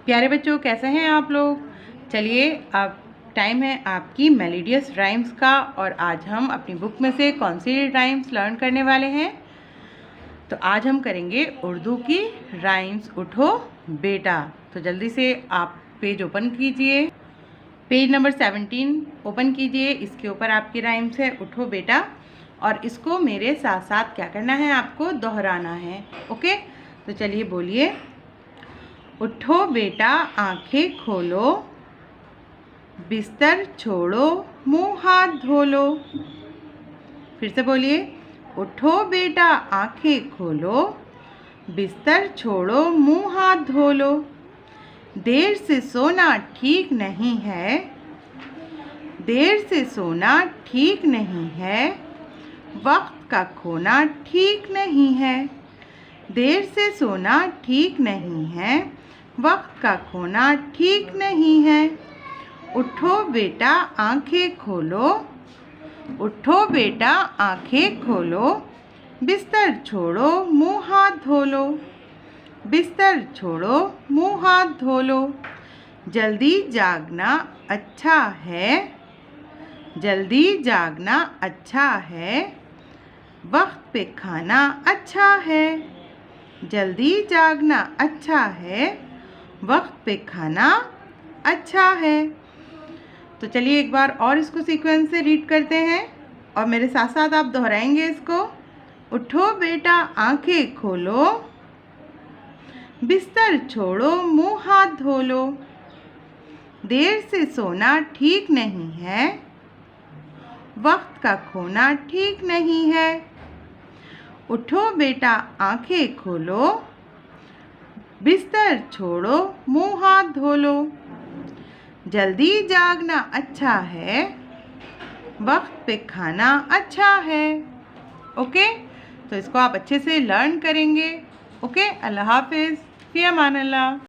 प्यारे बच्चों, कैसे हैं आप लोग। चलिए, अब टाइम है आपकी मेलोडियस राइम्स का। और आज हम अपनी बुक में से कौन सी राइम्स लर्न करने वाले हैं। तो आज हम करेंगे उर्दू की राइम्स। उठो बेटा। तो जल्दी से आप पेज ओपन कीजिए, पेज नंबर 17 ओपन कीजिए। इसके ऊपर आपकी राइम्स है उठो बेटा। और इसको मेरे साथ साथ क्या करना है, आपको दोहराना है। ओके, तो चलिए बोलिए। उठो बेटा आंखें खोलो, बिस्तर छोड़ो मुंह हाथ धो लो। फिर से बोलिए। उठो बेटा आंखें खोलो, बिस्तर छोड़ो मुंह हाथ धो लो। देर से सोना ठीक नहीं है, देर से सोना ठीक नहीं है, वक्त का खोना ठीक नहीं है। देर से सोना ठीक नहीं है, वक्त का खोना ठीक नहीं है। उठो बेटा आंखें खोलो, उठो बेटा आंखें खोलो, बिस्तर छोड़ो मुंह हाथ धो लो। बिस्तर छोड़ो मुंह हाथ धो लो। जल्दी जागना अच्छा है, जल्दी जागना अच्छा है, वक्त पे खाना अच्छा है। जल्दी जागना अच्छा है, वक्त पे खाना अच्छा है। तो चलिए एक बार और इसको सीक्वेंस से रीड करते हैं और मेरे साथ साथ आप दोहराएंगे इसको। उठो बेटा आंखें खोलो, बिस्तर छोड़ो मुंह हाथ धो लो। देर से सोना ठीक नहीं है, वक्त का खोना ठीक नहीं है। उठो बेटा आंखें खोलो, बिस्तर छोड़ो मुंह हाथ धो लो। जल्दी जागना अच्छा है, वक्त पे खाना अच्छा है। ओके, तो इसको आप अच्छे से लर्न करेंगे। ओके, अल्लाह हाफिज़, फ़ी अमान अल्लाह।